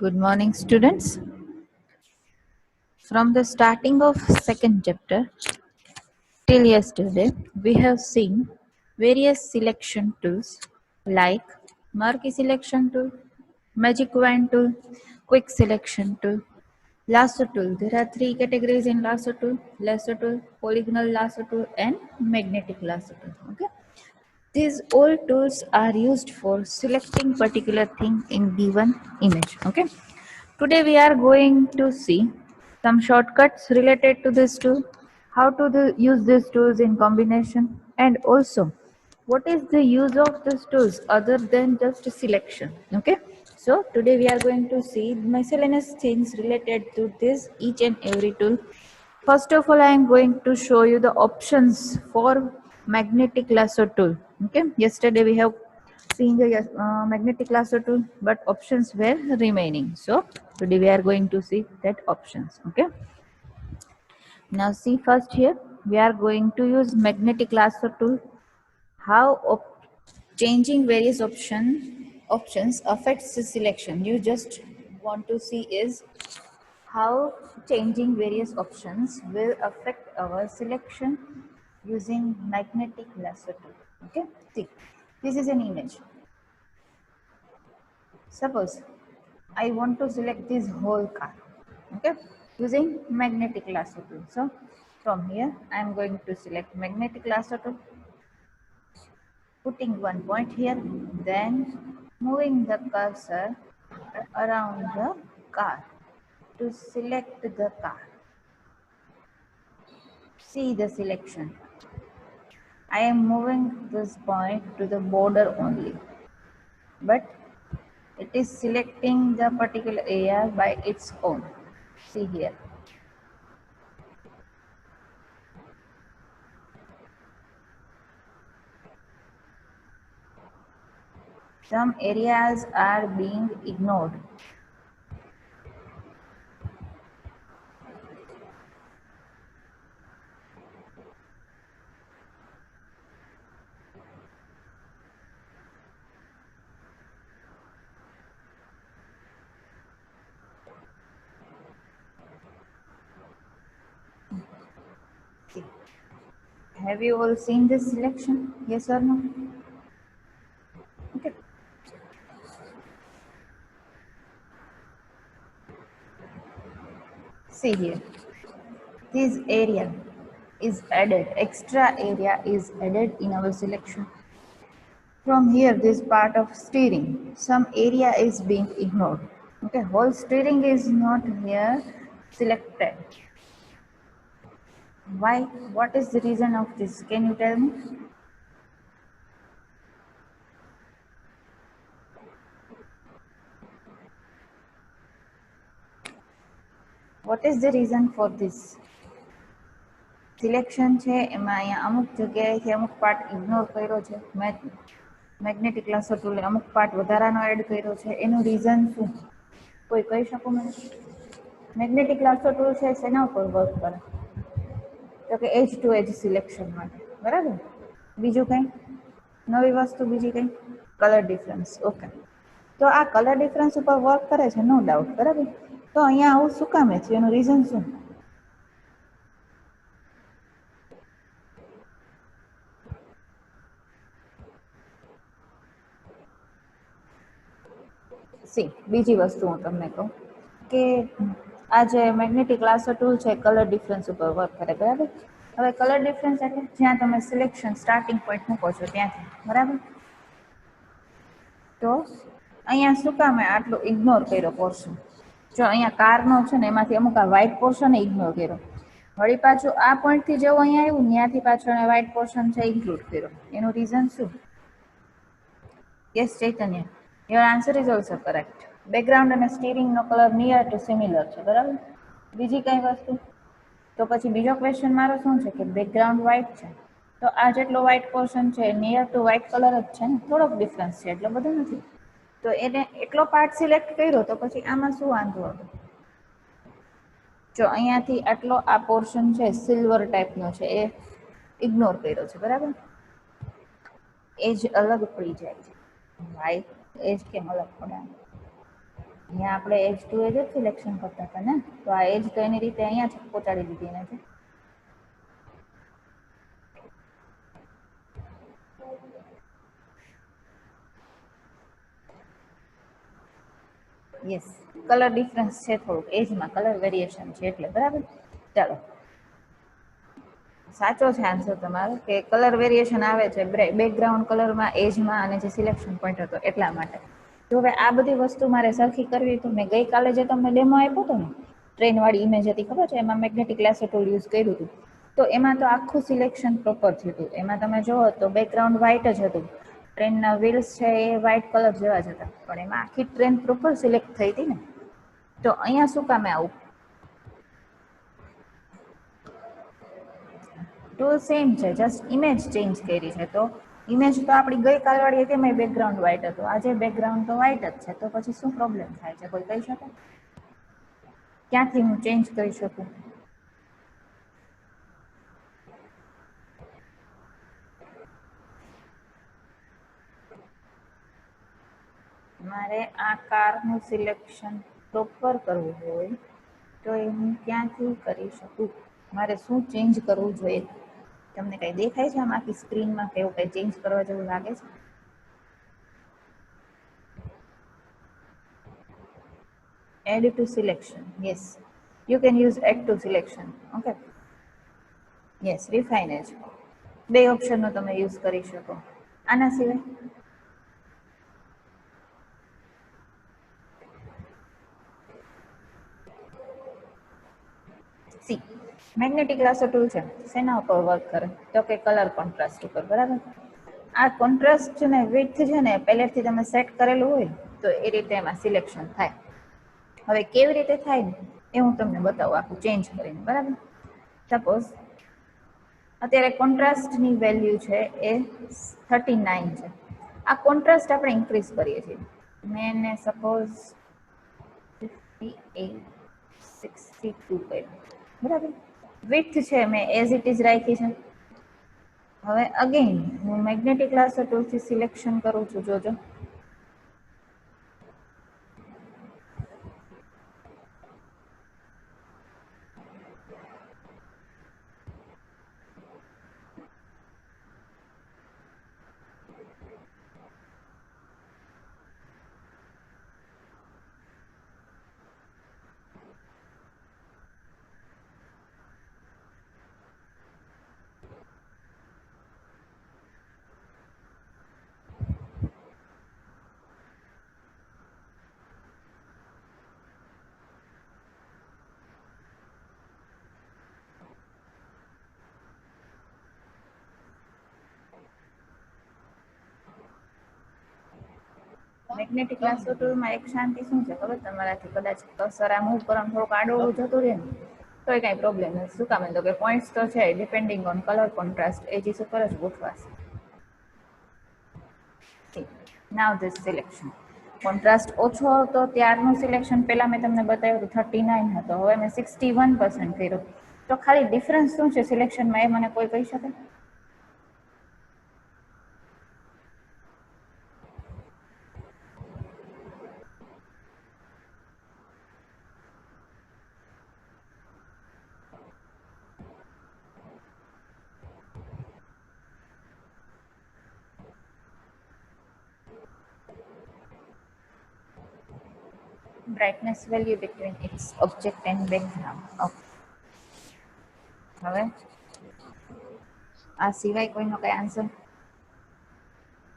Good morning, students. From the starting of second chapter till yesterday, we have seen various selection tools like marquee selection tool, magic wand tool, quick selection tool, lasso tool. There are three categories in lasso tool, polygonal lasso tool, and magnetic lasso tool. Okay. These all tools are used for selecting particular thing in given image. Okay. Today we are going to see some shortcuts related to this tool, how to use these tools in combination, and also what is the use of these tools other than just selection. Okay. So today we are going to see miscellaneous things related to this each and every tool. First of all, I am going to show you the options for magnetic lasso tool. Okay. Yesterday we have seen the magnetic lasso tool, but options were remaining. So today we are going to see that options. Okay. Now see first here we are going to use magnetic lasso tool. How changing various options affects the selection. You just want to see is how changing various options will affect our selection using magnetic lasso tool. Okay, see, this is an image. Suppose I want to select this whole car, okay, using magnetic lasso tool. So from here, I am going to select magnetic lasso tool, putting one point here, then moving the cursor around the car to select the car. See the selection. I am moving this point to the border only, but it is selecting the particular area by its own. See here. Some areas are being ignored. See. Have you all seen this selection? Yes or no? Okay. See here. This area is added, extra area is added in our selection. From here, this part of steering, some area is being ignored. Okay, whole steering is not here selected. Why? What is the reason of this? Can you tell me? What is the reason for this? Selection છે એમાં અહીંયા અમુક જગ્યાએથી અમુક part ignore કર્યો છે magnetic લાસો ટૂલે અમુક part વધારાનો એડ કર્યો છે એનું રીઝન શું કોઈ કહી શકો મને મેગ્નેટિક લાસો ટૂલ છે શેના ઉપર વર્ક કરે તો કે એજ ટુ એજ સિલેક્શન માટે બરાબર બીજું કંઈ નવી વસ્તુ બીજી કંઈ કલર ડિફરન્સ ઓકે તો આ કલર ડિફરન્સ ઉપર વર્ક કરે છે નો ડાઉટ બરાબર તો અહીંયા આવું શું કામે છે એનું રીઝન શું સી બીજી વસ્તુ હું તમને કહું કે આ જે મેગ્નેટિક લાસો ટૂલ છે કલર ડિફરન્સ ઉપર વર્ક કરે બરાબર હવે કલર ડિફરન્સ એટલે જ્યાં તમે સિલેક્શન સ્ટાર્ટિંગ પોઈન્ટ મૂકો છો ત્યાંથી બરાબર તો અહીંયા શું કામે આટલું ઇગ્નોર કર્યો પોર્શન જો અહીંયા કારનો છે ને એમાંથી અમુક આ વ્હાઇટ પોર્શન ઇગ્નોર કર્યો વળી પાછું આ પોઈન્ટથી જેવું અહીંયા આવ્યું ત્યાંથી પાછળ વ્હાઇટ પોર્શન છે ઇન્ક્લુડ કર્યો એનું રીઝન શું yes Chaitanya your answer is also correct background અને સ્ટીરિંગનો કલર નિયર ટુ સિમિલર છે બરાબર બીજી કઈ વસ્તુ તો પછી બીજો ક્વેશ્ચન મારો શું છે કે બેકગ્રાઉન્ડ વ્હાઇટ છે તો આ જેટલો વ્હાઇટ પોર્શન છે નિયર ટુ વ્હાઇટ કલર જ છે ને થોડોક ડિફરન્સ છે એટલો બધો નથી તો એને એટલો પાર્ટ સિલેક્ટ કર્યો તો પછી આમાં શું વાંધો હતો જો અહીંયાથી આટલો આ પોર્શન છે સિલ્વર ટાઈપનો છે એ ઇગ્નોર કર્યો છે બરાબર એજ અલગ પડી જાય છે વ્હાઇટ એજ કેમ અલગ પડે અહીંયા આપણે એજ ટુ એજ જ સિલેક્શન કરતા હતા ને, તો આ એજ તો એની રીતે અહીંયા જ પહોંચાડી દીધી એને છે. યસ, કલર ડિફરન્સ છે થોડુંક, એજમાં કલર વેરિએશન છે એટલે, બરાબર. ચાલો, સાચો છે આન્સર તમારો કે કલર વેરિએશન આવે છે બેકગ્રાઉન્ડ કલરમાં, એજમાં અને જે સિલેક્શન પોઈન્ટ હતો એટલા માટે. તો હવે આ બધી વસ્તુ મારે સરખી કરવી તો મેં ગઈકાલે જે તમને ડેમો આપ્યો હતો ને, ટ્રેન વાળી ઇમેજ હતી ખબર છે, એમાં મેગ્નેટિક લેસર ટૂલ યુઝ કર્યું હતું. તો એમાં તો આખું સિલેક્શન પ્રોપર થયું હતું. એમાં તમે જોવો તો બેકગ્રાઉન્ડ વ્હાઇટ જ હતું, ટ્રેનના વ્હીલ્સ છે એ વ્હાઇટ કલર જેવા જ હતા, પણ એમાં આખી ટ્રેન પ્રોપર સિલેક્ટ થઈ હતી ને. તો અહીંયા શું કામે આવું? ટૂલ સેમ છે, જસ્ટ ઇમેજ ચેન્જ કરી છે. તો ઇમેજ તો આપણી ગઈકાલ વાળી હતી, એમાં બેકગ્રાઉન્ડ વ્હાઇટ હતું, આજે બેકગ્રાઉન્ડ તો વ્હાઇટ જ છે. તો પછી શું પ્રોબ્લેમ થાય છે, કોઈ કહી શકે? ક્યાંથી હું ચેન્જ કરી શકું? મારે આ કારનું સિલેક્શન પ્રોપર કરવું હોય તો એ હું ક્યાંથી કરી શકું? મારે શું ચેન્જ કરવું જોઈએ? તમને કઈ દેખાય છે આમ આખી સ્ક્રીનમાં કે એવું કઈ ચેન્જ કરવા જેવું લાગે છે? Add to selection. Yes, you can use add to selection. Okay. Yes, refine edge. બે ઓપ્શનનો તમે યુઝ કરી શકો. આના સિવાય સી મેગ્નેટિક લાસો ટૂલ છે, શેના ઉપર વર્ક કરે? તો કે કલર કોન્ટ્રાસ્ટ ઉપર, બરાબર. આ કોન્ટ્રાસ્ટ છે ને, વિડ્થ છે ને, પહેલેથી તમે સેટ કરેલું હોય તો એ રીતે એમાં સિલેક્શન થાય. હવે કેવી રીતે થાય ને એ હું તમને બતાવું આખું ચેન્જ કરીને, બરાબર. સપોઝ અત્યારે કોન્ટ્રાસ્ટની વેલ્યુ છે એ 39 છે. આ કોન્ટ્રાસ્ટ આપણે ઇન્ક્રીઝ કરીએ છીએ. મેં એને સપોઝ 58 62 કર્યું, બરાબર. વિડ્થ છે મેં એઝ ઇટ ઇઝ રાખી છે. હવે અગેન હું મેગ્નેટિક લાસર ટૂલથી સિલેક્શન કરું છું, જોજો. મેગ્નેટિક લાસો ટૂલમાં એક શાંતિ શું છે ખબર તમારાથી કદાચ કર્સર આ મૂવ કરવાનું થોડુંક આડોળું જતું રહે ને તો એ કાંઈ પ્રોબ્લેમ નથી. શું કામ? તો કે પોઈન્ટ્સ તો છે depending on colour contrast, edges ઉપર જ ગોઠવાશે. Now this selection. કોન્ટ્રાસ્ટ ઓછો હતો ત્યારનું સિલેક્શન પહેલા મેં તમને બતાવ્યું 39 હતો, હવે મેં 61% કર્યું. તો ખાલી ડિફરન્સ શું છે સિલેક્શનમાં એ મને કોઈ કહી શકે? brightness value between its object and background. Okay. હવે આ સિવાય કોઈનો કઈ આન્સર?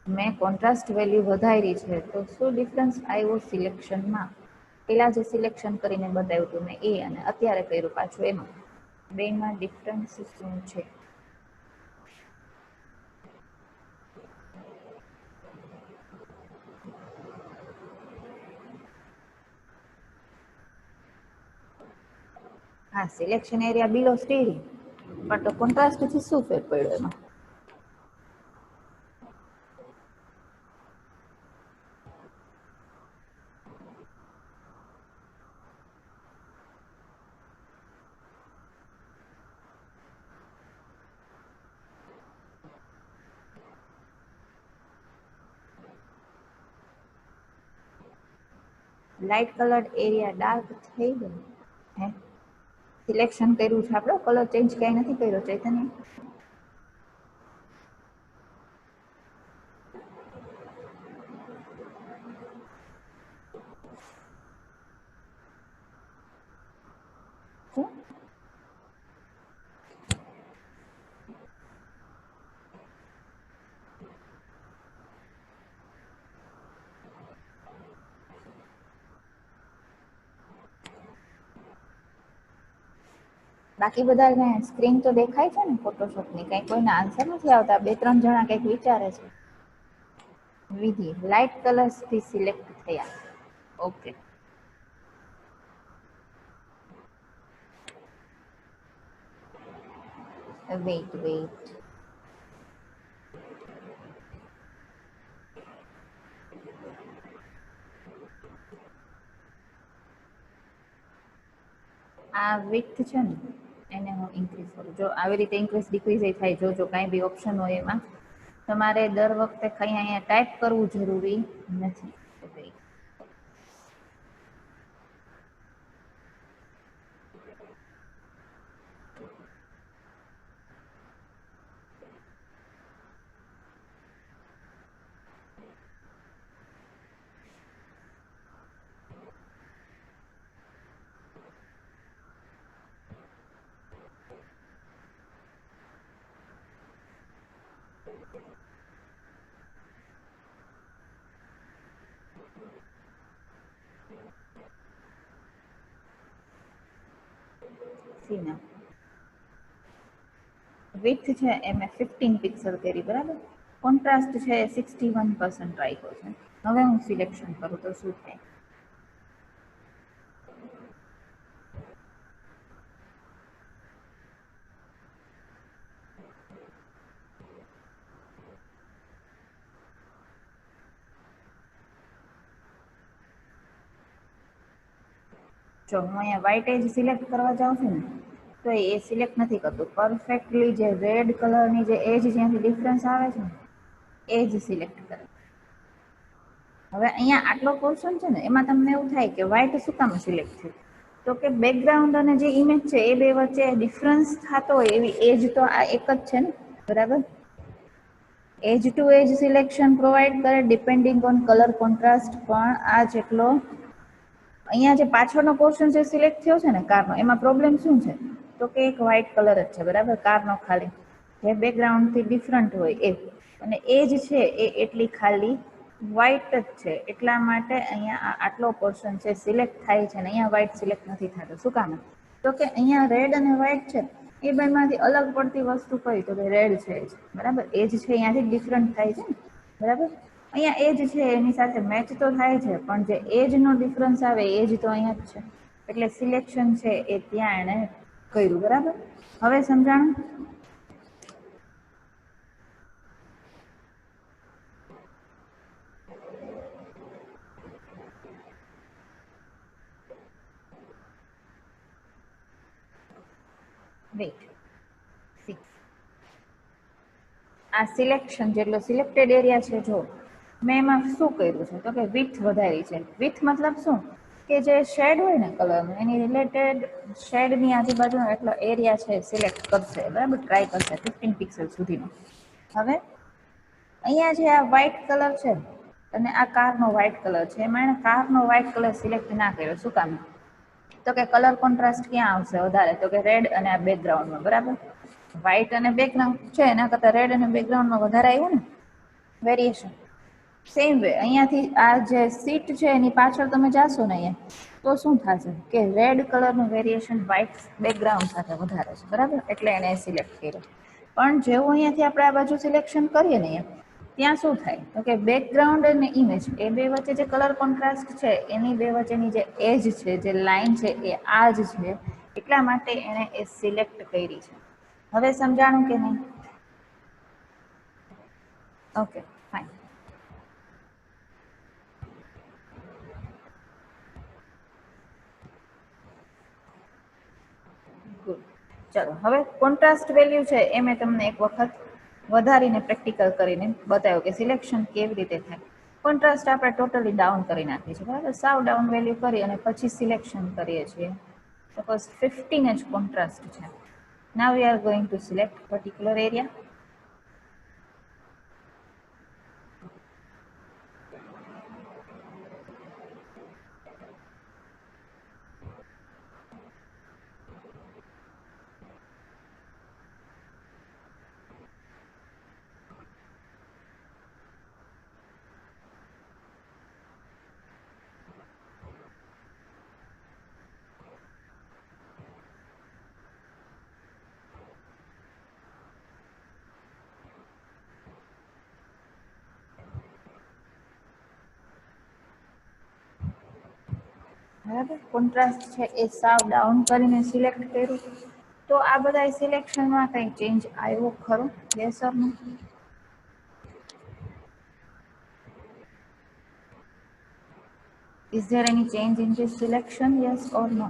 મેં કોન્ટ્રાસ્ટ વેલ્યુ વધારી છે તો શું ડિફરન્સ આવ્યો સિલેક્શનમાં? પેલા જે સિલેક્શન કરીને બતાવ્યું હતું મેં એ અને અત્યારે કર્યું પાછું એમાં બેમાં ડિફરન્સ શું છે? હા, સિલેક્શન એરિયા બિલો સ્ટીરિંગ, પણ તો કોન્ટ્રાસ્ટથી શું ફેર પડ્યો એમાં? લાઇટ કલર્ડ એરિયા ડાર્ક થઈ ગયો. હે સિલેક્શન કર્યું છે આપણે, કલર ચેન્જ ક્યાંય નથી કર્યો ચૈતન્ય. શું બાકી બધા સ્ક્રીન તો દેખાય છે ને ફોટોશોપની, કઈ કોઈને આન્સર નથી આવતા, 2-3 જણા કંઈક વિચારે છે. વિધિ લાઇટ કલર્સ થી સિલેક્ટ થયા. Okay, wait. આ વિડ્થ છે ને એને હું ઇન્ક્રીઝ કરું. જો આવી રીતે ઇન્ક્રીઝ ડિક્રીઝ થાય, જો કાંઈ બી ઓપ્શન હોય એમાં તમારે દર વખતે કંઈ અહીંયા ટાઈપ કરવું જરૂરી નથી. સીના વિડ્થ છે એ મેં 15 પિક્સલ કરી, બરાબર. કોન્ટ્રાસ્ટ છે 61% રાખ્યો છે. હવે હું સિલેક્શન કરું તો શું થાય? જો હું અહીંયા વ્હાઇટ એજ સિલેક્ટ કરવા જાઉં છું ને, તો એ સિલેક્ટ નથી કરતું. પરફેક્ટલી જે રેડ કલરની જે એજ જ્યાંથી ડિફરન્સ આવે છે ને એ જ સિલેક્ટ કરે. હવે અહીંયા આટલો પોર્શન છે ને, એમાં તમને એવું થાય કે વ્હાઇટ શું કામ સિલેક્ટ થયું? તો કે બેકગ્રાઉન્ડ અને જે ઇમેજ છે એ બે વચ્ચે ડિફરન્સ થતો હોય એવી એજ તો આ એક જ છે ને, બરાબર. એજ ટુ એજ સિલેક્શન પ્રોવાઈડ કરે ડિપેન્ડિંગ ઓન કલર કોન્ટ્રાસ્ટ, પણ આ જેટલો અહીંયા જે પાછળનો પોર્શન જે સિલેક્ટ થયો છે ને કારનો, એમાં પ્રોબ્લેમ શું છે? તો કે એક વ્હાઇટ કલર જ છે, બરાબર. કારનો ખાલી જે બેકગ્રાઉન્ડથી ડિફરન્ટ હોય એ, અને એજ છે એ એટલી ખાલી વ્હાઇટ જ છે. એટલા માટે અહીંયા આટલો પોર્શન છે સિલેક્ટ થાય છે ને અહીંયા વ્હાઇટ સિલેક્ટ નથી થતો. શું કામ? તો કે અહીંયા રેડ અને વ્હાઇટ છે એ બેમાંથી અલગ પડતી વસ્તુ કઈ? તો કે રેડ છે, બરાબર. એજ છે અહીંયાથી ડિફરન્ટ થાય છે ને, બરાબર. અહીંયા એજ છે એની સાથે મેચ તો થાય છે, પણ જે એજ નો ડિફરન્સ આવે એજ તો અહીંયા જ છે. એટલે સિલેક્શન છે એ ત્યાં એને કર્યું, બરાબર. હવે સમજાણું? વેઇટ આ સિલેક્શન જેટલો સિલેક્ટેડ એરિયા છે, જો મેં એમાં શું કર્યું છે તો કે વિડ્થ વધારી છે. વિડ્થ મતલબ શું? કે જે શેડ હોય ને કલરનો, એની રિલેટેડ શેડની આજુબાજુનો એટલો એરિયા છે સિલેક્ટ કરશે, બરાબર. ટ્રાય કરશે 15 પિક્સલ સુધીનો. હવે અહીંયા જે આ વ્હાઇટ કલર છે અને આ કારનો વ્હાઇટ કલર છે, એમાં એને કારનો વ્હાઇટ કલર સિલેક્ટ ના કર્યો. શું કામ? તો કે કલર કોન્ટ્રાસ્ટ ક્યાં આવશે વધારે? તો કે રેડ અને આ બેકગ્રાઉન્ડમાં, બરાબર. વ્હાઇટ અને બેકગ્રાઉન્ડ છે એના કરતા રેડ અને બેકગ્રાઉન્ડમાં વધારે આવ્યું ને વેરિએશન. સેમ વે અહીંયાથી આ જે સીટ છે એની પાછળ તમે જાશો ને અહીંયા, તો શું થશે કે રેડ કલરનું વેરિએશન વ્હાઇટ બેકગ્રાઉન્ડ સાથે વધારે છે, બરાબર. એટલે એને સિલેક્ટ કર્યો. પણ જેવું અહીંયાથી આપણે આ બાજુ સિલેક્શન કરીએ ને અહીંયા, ત્યાં શું થાય? તો કે બેકગ્રાઉન્ડ અને ઇમેજ એ બે વચ્ચે જે કલર કોન્ટ્રાસ્ટ છે એની બે વચ્ચેની જે એજ છે, જે લાઈન છે એ આ જ છે. એટલા માટે એણે એ સિલેક્ટ કરી છે. હવે સમજાણું કે નહીં? Okay, fine. ગુડ. ચલો હવે કોન્ટ્રાસ્ટ વેલ્યુ છે એ મેં તમને એક વખત વધારીને પ્રેક્ટિકલ કરીને બતાવ્યું કે સિલેક્શન કેવી રીતે થાય. કોન્ટ્રાસ્ટ આપણે ટોટલી ડાઉન કરી નાખીએ છીએ બરાબર, સાવ ડાઉન વેલ્યુ કરી અને પછી સિલેક્શન કરીએ છીએ. સપોઝ 15 જ કોન્ટ્રાસ્ટ છે. Now we are going to select particular area. બરાબર, કોન્ટ્રાસ્ટ છે એ સાવ ડાઉન કરીને સિલેક્ટ કર્યું. તો આ બધા સિલેક્શનમાં કંઈ ચેન્જ આવ્યો ખરો? Yes or no? Is there any change in this selection? Yes or no?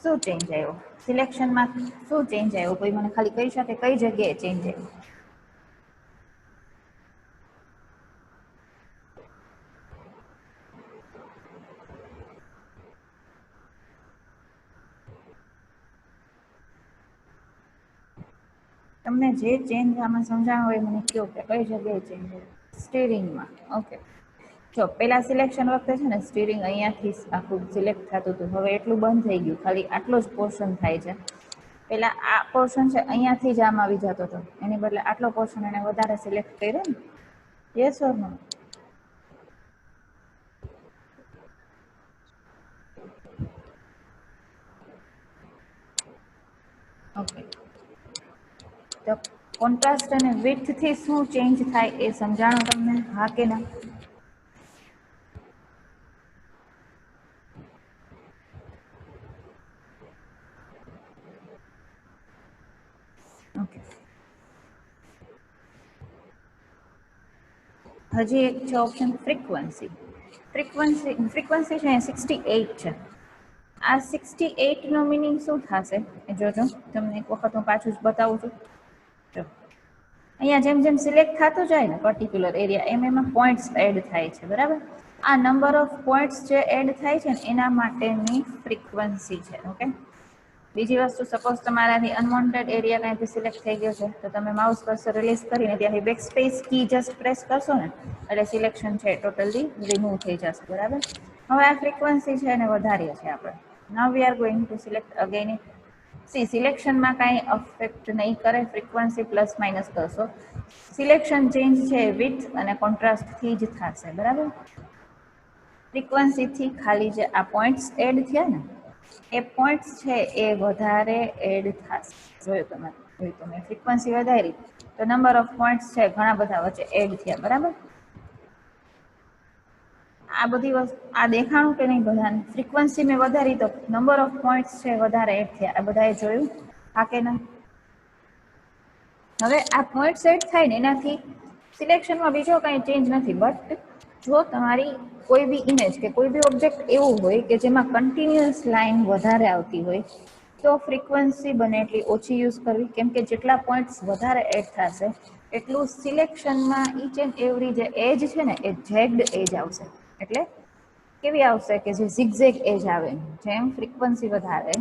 શું ચેન્જ આવ્યો સિલેક્શનમાં? શું ચેન્જ આવ્યો? કોઈ મને ખાલી કહી શકે કઈ જગ્યાએ ચેન્જ આવ્યો? તમને જે ચેન્જ આમાં સમજાણો હોય મને કહો કે કઈ જગ્યાએ ચેન્જ આવ્યો. સ્ટીરિંગમાં. ઓકે, જો પેલા સિલેક્શન વખતે છે ને સ્ટીરિંગ અહીંયાથી આખું સિલેક્ટ થતું હતું, હવે એટલું બંધ થઈ ગયું, ખાલી આટલો જ પોર્શન થાય છે. પેલા આ પોર્શન છે અહીંયાથી જ આમ આવી જતો હતો, એની બદલે આટલો પોર્શન એને વધારે સિલેક્ટ કર્યો ને. Yes or no? ઓકે, તો કોન્ટ્રાસ્ટ અને વિડ્થ થી શું ચેન્જ થાય એ સમજાણો તમને? હા કે ના? ઓકે, હજી એક છે ઓપ્શન ફ્રીક્વન્સી. ફ્રીક્વન્સી છે 68 છે. આ 68 નો મિનિંગ શું થશે એ જોજો. તમને એક વખત હું પાછું જ બતાવું છું. જો અહીંયા જેમ જેમ સિલેક્ટ થતું જાય ને પર્ટિક્યુલર એરિયા, એમ એમાં પોઈન્ટ્સ એડ થાય છે બરાબર. આ નંબર ઓફ પોઈન્ટ્સ જે એડ થાય છે ને એના માટેની ફ્રીક્વન્સી છે. ઓકે, બીજી વસ્તુ, સપોઝ તમારાથી અનવોન્ટેડ એરિયા કંઈથી સિલેક્ટ થઈ ગયો છે તો તમે માઉસ કર્સર રિલીઝ કરીને ત્યાંથી બેક સ્પેસ કી જસ્ટ પ્રેસ કરશો ને એટલે સિલેક્શન છે ટોટલી રિમૂવ થઈ જશે બરાબર. હવે આ ફ્રીક્વન્સી છે એને વધારીએ છીએ આપણે. Now we are going to select again. સિલેક્શનમાં કાંઈ અફેક્ટ નહીં કરે, ફ્રીક્વન્સી પ્લસ માઇનસ કરશો. સિલેક્શન ચેન્જ છે વિડ્થ અને કોન્ટ્રાસ્ટથી જ થશે બરાબર. ફ્રીક્વન્સીથી ખાલી જે આ પોઈન્ટ્સ એડ થયા ને એ પોઈન્ટ્સ છે એ વધારે એડ થશે. જોયું તમે ફ્રીક્વન્સી વધારી તો નંબર ઓફ પોઈન્ટ્સ છે ઘણા બધા વચ્ચે એડ થયા બરાબર. આ બધી વસ્તુ આ દેખાણું કે નહીં બધાને? ફ્રીક્વન્સી મેં વધારી તો નંબર ઓફ પોઈન્ટ્સ છે વધારે એડ થયા. આ બધાએ જોયું? હા કે ના? હવે આ પોઈન્ટ સેટ થાય ને એનાથી સિલેક્શનમાં બીજો કાંઈ ચેન્જ નથી. બટ જો તમારી કોઈ બી ઇમેજ કે કોઈ બી ઓબ્જેક્ટ એવું હોય કે જેમાં કન્ટિન્યુઅસ લાઇન વધારે આવતી હોય તો ફ્રીક્વન્સી બને એટલી ઓછી યુઝ કરવી, કેમ કે જેટલા પોઈન્ટ્સ વધારે એડ થશે એટલું સિલેક્શનમાં ઈચ એન્ડ એવરી જે એજ છે ને એ જેગ્ડ એજ આવશે. એટલે કેવી આવશે કે જે ઝિગઝેગ એજ આવે. જેમ ફ્રીક્વન્સી વધારે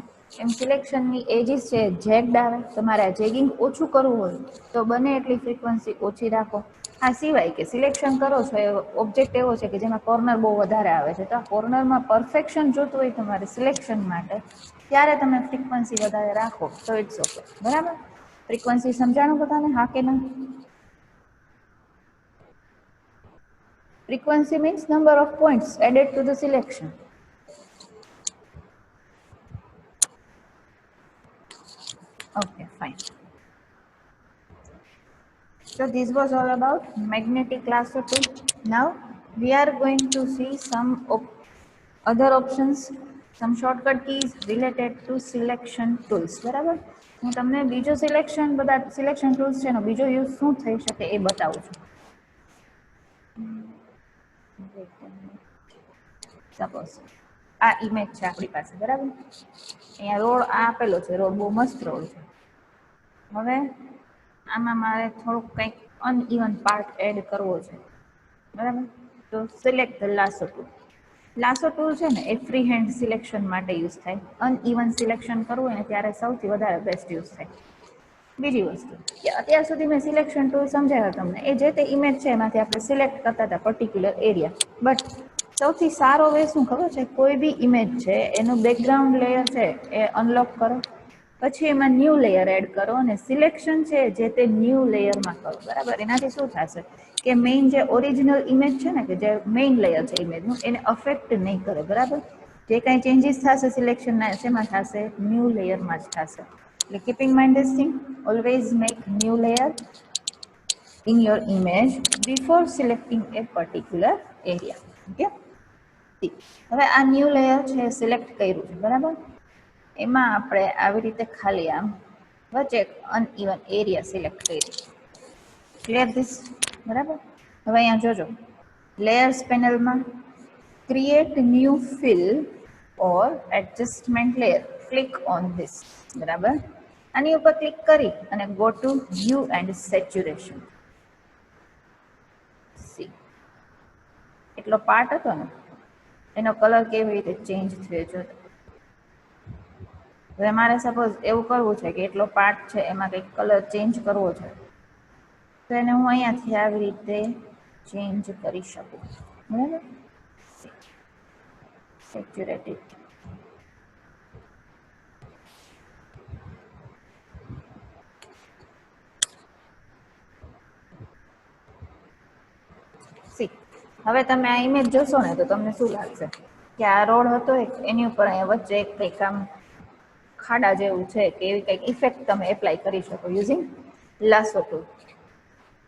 એમ સિલેક્શનની એજીસ છે જેગ્ડ આવે. તમારે આ જેગિંગ ઓછું કરવું હોય તો બને એટલી ફ્રીક્વન્સી ઓછી રાખો. આ સિવાય કે સિલેક્શન કરો છો એ ઓબ્જેક્ટ એવો છે કે જેમાં કોર્નર બહુ વધારે આવે છે, તો આ કોર્નરમાં પરફેક્શન જોતું હોય તમારે સિલેક્શન માટે, ત્યારે તમે ફ્રીક્વન્સી વધારે રાખો તો ઇટ્સ ઓકે બરાબર. ફ્રીક્વન્સી સમજાણું બધાને? હા કે ના? Frequency means number of points added to the selection. Okay, fine. So this was all about magnetic lasso tool. Now we are going to see some other options, some shortcut keys related to selection tools. બરાબર, હું તમને બીજો selection બધા selection tools છે એનો બીજો use શું થઈ શકે એ બતાવું છું. સપોઝ આ ઇમેજ છે આપણી પાસે બરાબર. અહીંયા રોડ આ આપેલો છે, રોડ બહુ મસ્ત રોડ છે. હવે આમાં મારે થોડુંક કંઈક અનઇવન પાર્ટ એડ કરવો છે, બરાબર. તો સિલેક્ટ ધ લાસો ટૂલ. લાસો ટૂલ છે ને એ ફ્રી હેન્ડ સિલેક્શન માટે યુઝ થાય. અનઇવન સિલેક્શન કરવું હોય ને ત્યારે સૌથી વધારે બેસ્ટ યુઝ થાય. બીજી વસ્તુ કે અત્યાર સુધી મેં સિલેક્શન ટૂલ સમજાવ્યા તમને, એ જે તે ઇમેજ છે એમાંથી આપણે સિલેક્ટ કરતા હતા પર્ટિક્યુલર એરિયા. બટ સૌથી સારો વે શું ખબર છે? કોઈ બી ઇમેજ છે એનું બેકગ્રાઉન્ડ લેયર છે એ અનલોક કરો, પછી એમાં ન્યૂ લેયર એડ કરો અને સિલેક્શન છે જે તે ન્યૂ લેયરમાં કરો, બરાબર. એનાથી શું થશે કે મેઇન જે ઓરિજિનલ ઇમેજ છે ને, કે જે મેઇન લેયર છે ઇમેજનું, એને અફેક્ટ નહીં કરે, બરાબર. જે કાંઈ ચેન્જીસ થશે સિલેક્શનના શેમાં થશે? ન્યૂ લેયરમાં જ થશે. એટલે keep in mind this thing, always make new layer in your image before selecting a particular area. Okay. હવે આ ન્યૂ લેયર છે સિલેક્ટ કર્યું છે, બરાબર. એમાં આપણે આવી રીતે ખાલી આમ વચ્ચે અનઇવન એરિયા સિલેક્ટ કર્યું. ક્લિયર ધીસ, બરાબર. હવે અહીંયા જોજો, લેયર્સ પેનલમાં create new fill or adjustment layer, click on this, બરાબર. આની ઉપર ક્લિક કરી અને go to hue and saturation. See એટલો પાર્ટ હતો ને એનો કલર કેવી રીતે ચેન્જ થયો છે. હવે મારે સપોઝ એવું કરવું છે કે એટલો પાર્ટ છે એમાં કંઈક કલર ચેન્જ કરવો છે, તો એને હું અહીંયાથી આવી રીતે ચેન્જ કરી શકું, બરાબર. સેચ્યુરેટેડ. સી હવે તમે આ ઇમેજ જોશો ને તો તમને શું લાગશે કે આ રોડ હતો એની ઉપર અહીંયા વચ્ચે એક કંઈક આમ ખાડા જેવું છે કે એવી કંઈક ઇફેક્ટ તમે એપ્લાય કરી શકો યુઝિંગ લાસો ટૂલ.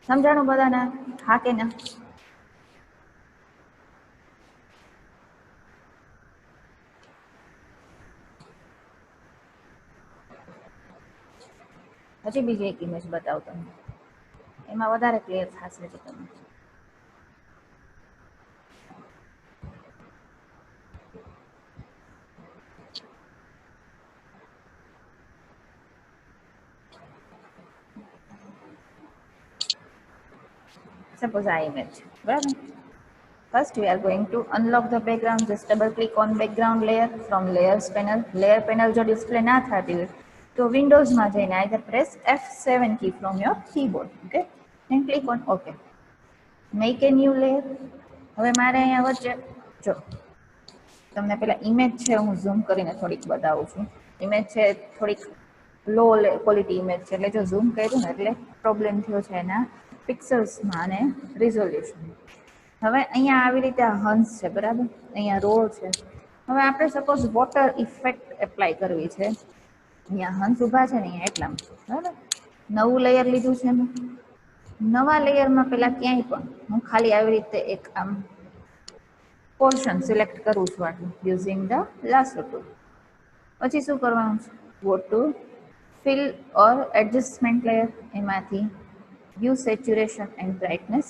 સમજાણું બધાને? હા કે ના? હજી બીજી એક ઇમેજ બતાવું તમને, એમાં વધારે ક્લિયર થશે છે તમને. Suppose આ ઇમેજ છે, બરાબર. First we are going to unlock the background. Just double click on background layer from layers panel. Layer panel જો ડિસ્પ્લે ના થતી હોય તો વિન્ડોઝમાં જઈને either press F7 key from your keyboard, okay, and click on OK. Make a new layer. હવે મારે અહીંયા વચ્ચે જો તમને પેલા ઇમેજ છે હું ઝૂમ કરીને થોડીક બતાવું છું. ઇમેજ છે થોડીક લો ક્વોલિટી ઇમેજ છે, એટલે જો ઝૂમ કર્યું ને એટલે પ્રોબ્લેમ થયો છે એના પિક્સલ્સમાં અને રિઝોલ્યુશન. હવે અહીંયા આવી રીતે આ હંસ છે, બરાબર. અહીંયા રોડ છે. હવે આપણે સપોઝ વોટર ઇફેક્ટ એપ્લાય કરવી છે, અહીંયા હંસ ઊભા છે ને અહીંયા એટલામાં, બરાબર. નવું લેયર લીધું છે મેં. નવા લેયરમાં પેલા ક્યાંય પણ હું ખાલી આવી રીતે એક આમ પોર્શન સિલેક્ટ કરું છું આટલું યુઝિંગ ધ લાસો ટૂલ. પછી શું કરવાનું છે? Go to fill or adjustment layer, એમાંથી વ્યૂ સેચ્યુરેશન એન્ડ બ્રાઇટનેસ.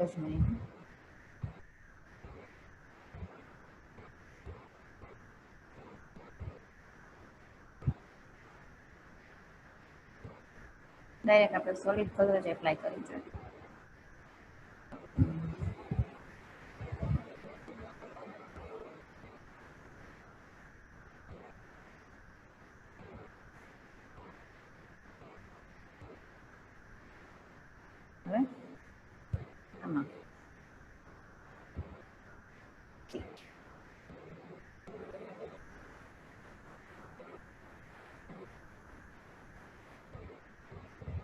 જ નહીં. ડાયરેક્ટ આપણે સોલિડ કલર જ એપ્લાય કરી જોઈએ. હવે આમાં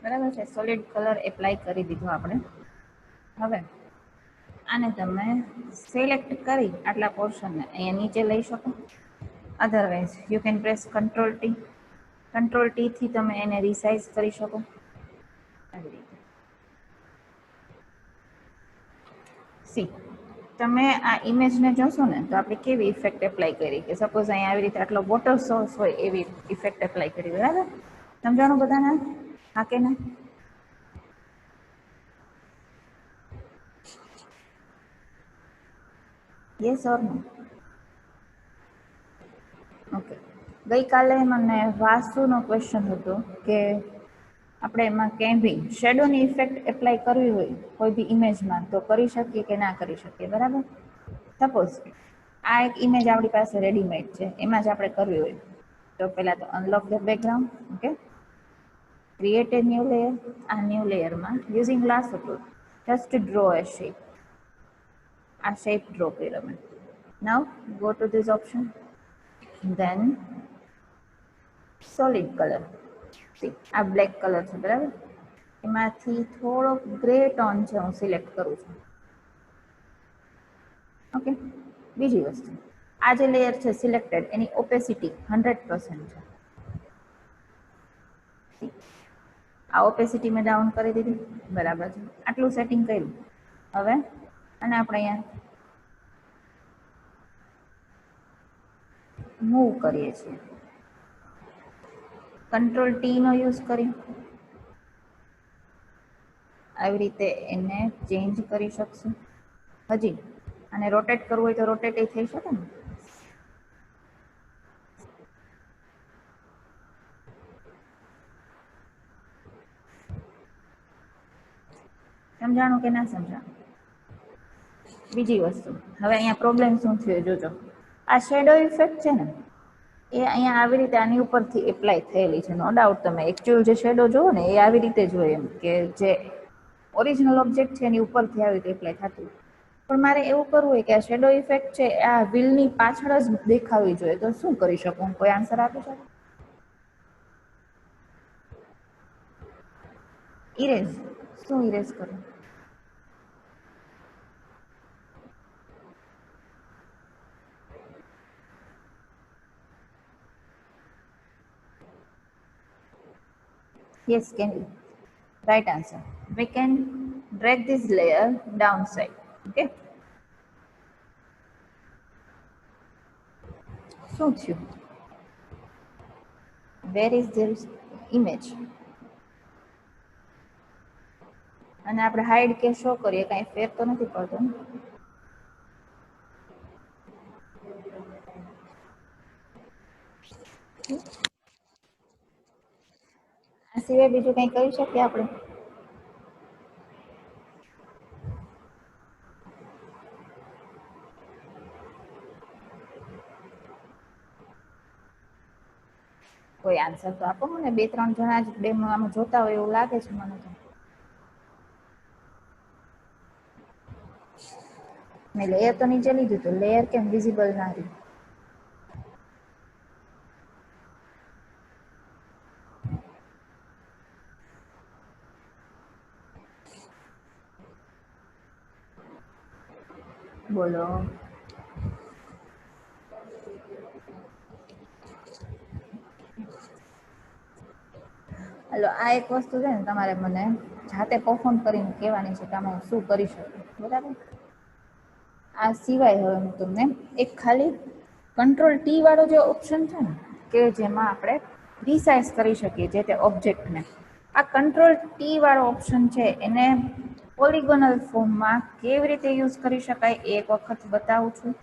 બરાબર છે, સોલિડ કલર એપ્લાય કરી દીધો આપણે. હવે આને તમે સિલેક્ટ કરી આટલા પોર્શનને અહીંયા નીચે લઈ શકો. Otherwise you can press control T. Control ટીથી તમે એને રિસાઇઝ કરી શકો આવી રીતે. સી તમે આ ઇમેજને જોશો ને તો આપણે કેવી ઇફેક્ટ એપ્લાય કરી કે સપોઝ અહીંયા આવી રીતે આટલો વોટર સોર્સ હોય એવી ઇફેક્ટ એપ્લાય કરી, બરાબર? સમજાણું બધાને? હા કે ના? Yes or no? ઓકે. ગઈકાલે મને વાસુનો ક્વેશ્ચન હતો કે આપણે એમાં ક્યાંય બી શેડોની ઇફેક્ટ એપ્લાય કરવી હોય કોઈ બી ઇમેજમાં તો કરી શકીએ કે ના કરી શકીએ, બરાબર? સપોઝ આ એક ઇમેજ આપણી પાસે રેડીમેડ છે, એમાં જ આપણે કરવી હોય તો પહેલા તો unlock the background, okay, create a new layer. આ ન્યૂ લેયરમાં using lasso tool just draw a shape. આ શેપ ડ્રો કર્યો મેં. Now go to this option, then solid colour. આ બ્લેક કલર છે, બરાબર? એમાંથી થોડો ગ્રે ટોન છે હું સિલેક્ટ કરું છું. ઓકે. બીજી વસ્તુ, આ જે લેયર છે સિલેક્ટેડ એની ઓપેસિટી 100% છે. આ ઓપેસિટી મેં ડાઉન કરી દીધી, બરાબર છે? આટલું સેટિંગ કર્યું. હવે અને આપણે અહીંયા મૂવ કરીએ છીએ, કંટ્રોલ ટી નો યુઝ કરી આવી રીતે એને ચેન્જ કરી શકશું. હજી અને રોટેટ કરવું હોય તો રોટેટ થઈ શકે ને. સમજાણું કે ના સમજાણું? બીજી વસ્તુ, હવે અહીંયા પ્રોબ્લેમ શું થયો જોજો. આ શેડો ઇફેક્ટ છે ને એ અહીંયા આવી રીતે આની ઉપરથી એપ્લાય થયેલી છે. નો ડાઉટ તમે એકચ્યુઅલ જે શેડો જોવો ને એ આવી રીતે જ હોય, એમ કે જે ઓરિજિનલ ઓબ્જેક્ટ છે એની ઉપરથી આવી રીતે એપ્લાય થતું. પણ મારે એવું કરવું હોય કે આ શેડો ઇફેક્ટ છે આ વ્હીલની પાછળ જ દેખાવી જોઈએ, તો શું કરી શકું? કોઈ આન્સર આપી શકો? ઇરેઝ. શું ઇરેઝ કરું? Yes, can be. Right answer. We can drag this layer downside. Okay. શું થયું? Where is this image? અને આપણે હાઈડ કે શો કરીએ કાંઈ ફેર તો નથી પડતો ને? આ સિવાય બીજું કંઈ કરી શકીએ આપણે? કોઈ આન્સર તો આપો મને. 2-3 જણા જ ડેમો આમાં જોતા હોય એવું લાગે છે મને તો. મેં લેયર તો નીચે લીધું તો લેયર કેમ વિઝિબલ ના રહ્યું? બોલો. હલો, આ એક વસ્તુ છે ને તમારે મને જાતે પરફોર્મ કરીને કહેવાની છે કે આમાં હું શું કરી શકું, બરાબર? આ સિવાય હવે હું તમને એક ખાલી કંટ્રોલ ટી વાળો જે ઓપ્શન છે ને કે જેમાં આપણે રિસાઇઝ કરી શકીએ જે તે ઓબ્જેક્ટને, આ કંટ્રોલ ટી વાળો ઓપ્શન છે એને પોલિગોનલ ફોર્મમાં કેવી રીતે યુઝ કરી શકાય એ એક વખત બતાવું છું.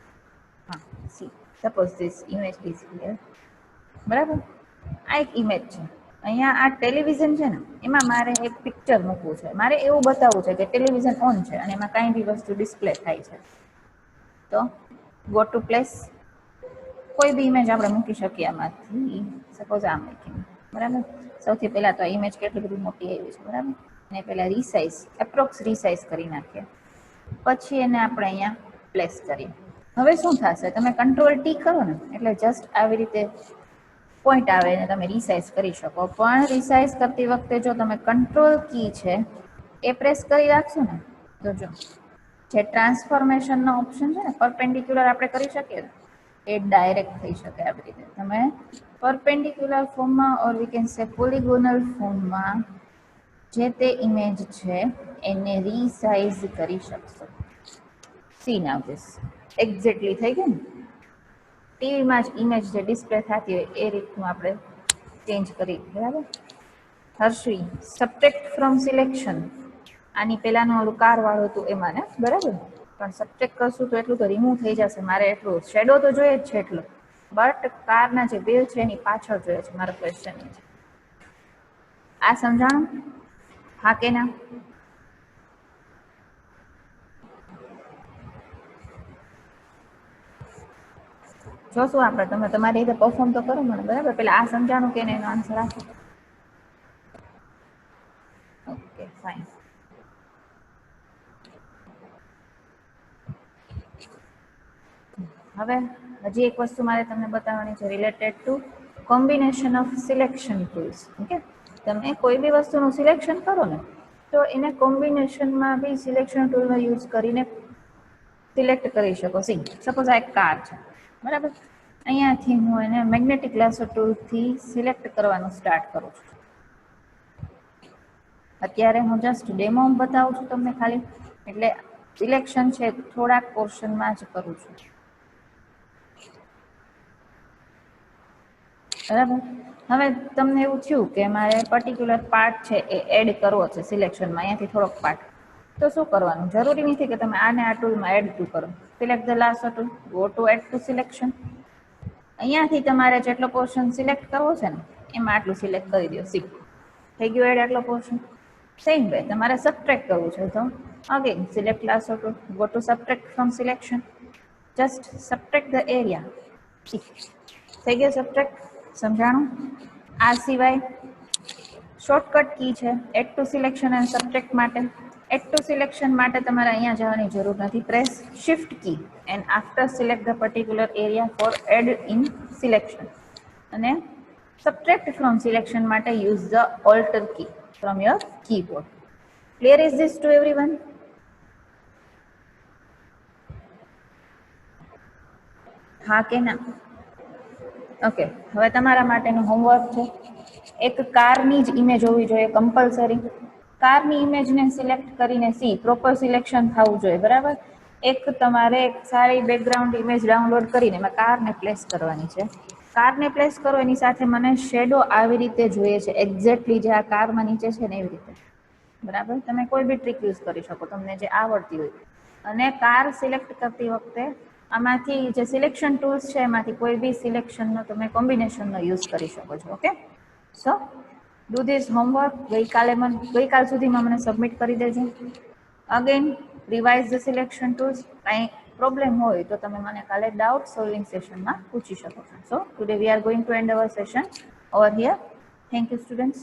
હા, C suppose this image is here, બરાબર? આ એક ઇમેજ છે. અહીંયા આ ટેલિવિઝન છે ને એમાં મારે એક પિક્ચર મૂકવું છે. મારે એવું બતાવવું છે કે ટેલિવિઝન ઓન છે અને એમાં કાંઈ બી વસ્તુ ડિસ્પ્લે થાય છે. તો ગો ટુ પ્લેસ, કોઈ બી ઇમેજ આપણે મૂકી શકીએ આમાંથી. સપોઝ આ મૂકી, બરાબર? સૌથી પહેલાં તો આ ઇમેજ કેટલી બધી મોટી આવી છે, બરાબર? અને પહેલાં રિસાઇઝ, એપ્રોક્સ રિસાઇઝ કરી નાખીએ. પછી એને આપણે અહીંયા પ્લેસ કરીએ. હવે શું થશે? તમે કંટ્રોલ ટી કરો ને એટલે જસ્ટ આવી રીતે પોઈન્ટ આવે અને તમે રિસાઇઝ કરી શકો. પણ રિસાઇઝ કરતી વખતે જો તમે કંટ્રોલ કી છે એ પ્રેસ કરી રાખશો ને તો જો જે ટ્રાન્સફોર્મેશનનો ઓપ્શન છે ને પરપેન્ડિક્યુલર આપણે કરી શકીએ એ ડાયરેક્ટ થઈ શકે આવી રીતે. તમે પરપેન્ડિક્યુલર ફોર્મમાં ઓર વી કેન સે પોલિગોનલ ફોર્મમાં જે તે ઇમેજ છે એને રીસાઇઝ કરી શકશો. સી નાવ ધીસ એક્ઝેક્ટલી થઈ ગયું ને. ટીવીમાં જ ઇમેજ જે ડિસ્પ્લે થતી હોય એ રીતનું આપણે ચેન્જ કરી, બરાબર. હર્ષી સબટ્રેક્ટ ફ્રોમ સિલેક્શન, આની પહેલાનું ઓલું કાર વાળું હતું એમાં ને, બરાબર. પણ સબટ્રેક્ટ કરશું તો એટલું તો રિમૂવ થઈ જશે, મારે એટલું શેડો તો જોઈએ જ છે એટલો, બટ કારના જે વ્હીલ છે એની પાછળ જોઈએ છે મારો ક્વેશ્ચન છે. આ સમજાણું? હા કે ના? જોશું આપણે, તમે તમારી રીતે પરફોર્મ તો કરો મને, બરાબર. પેલા આ સમજાણું કે એનો આન્સર આપો. Okay fine. હવે હજી એક વસ્તુ મારે તમને બતાવવાની છે related to combination of selection tools. Okay, તમે કોઈ બી વસ્તુનું સિલેક્શન કરો ને તો એને કોમ્બિનેશનમાં બી સિલેક્શન ટૂલનો યુઝ કરીને સિલેક્ટ કરી શકો. સી સપોઝ આ એક કાર છે, બરાબર. અહીંયાથી હું એને મેગ્નેટિક લેસર ટૂલથી સિલેક્ટ કરવાનું સ્ટાર્ટ કરું છું. અત્યારે હું જસ્ટ ડેમો બતાવું છું તમને ખાલી, એટલે સિલેક્શન છે થોડાક પોર્શનમાં જ કરું છું, બરાબર. હવે તમને એવું થયું કે મારે પર્ટિક્યુલર પાર્ટ છે એ એડ કરવો છે સિલેક્શનમાં, અહીંયાથી થોડોક પાર્ટ, તો શું કરવાનું? જરૂરી નથી કે તમે આને આ ટૂલમાં એડ ટુ કરો. Select the last tool, go to add to selection. અહીંયાથી તમારે જેટલો પોર્શન સિલેક્ટ કરવો છે ને એમાં આટલું સિલેક્ટ કરી દો. સી થઈ ગયું એડ આટલો પોર્શન. સેમ વે તમારે સબટ્રેક્ટ કરવું છે તો again select last tool, go to subtract from selection, just subtract the area. થઈ ગયો સબટ્રેક્ટ? સમજાણું? આ સિવાય શોર્ટકટ કી છે add to selection and subtract માટે. એડ ટુ સિલેક્શન માટે તમારે અહીંયા જવાની જરૂર નથી. Press shift key and after select the particular area for add in selection. અને સબટ્રેક્ટ ફ્રોમ સિલેક્શન માટે use the alter key from your keyboard. Clear is this to everyone? હા કે ના? ઓકે, હવે તમારા માટેનું હોમવર્ક છે. એક કારની જ ઇમેજ હોવી જોઈએ કમ્પલસરી. કારની ઇમેજને સિલેક્ટ કરીને સી પ્રોપર સિલેક્શન થવું જોઈએ, બરાબર. એક તમારે એક સારી બેકગ્રાઉન્ડ ઇમેજ ડાઉનલોડ કરીને એમાં કારને પ્લેસ કરવાની છે. કારને પ્લેસ કરો એની સાથે મને શેડો આવી રીતે જોઈએ છે, એક્ઝેક્ટલી જે આ કારમાં નીચે છે ને એવી રીતે, બરાબર. તમે કોઈ બી ટ્રીક યુઝ કરી શકો તમને જે આવડતી હોય. અને કાર સિલેક્ટ કરતી વખતે આમાંથી જે સિલેક્શન ટૂલ્સ છે એમાંથી કોઈ બી સિલેક્શનનો તમે કોમ્બિનેશનનો યુઝ કરી શકો છો. Okay, so do this homework. ગઈકાલ સુધીમાં મને સબમિટ કરી દેજો. Again revise the selection tools. કાંઈ પ્રોબ્લેમ હોય તો તમે મને કાલે ડાઉટ સોલ્વિંગ સેશનમાં પૂછી શકો છો. So today we are going to end our session over here. Thank you students.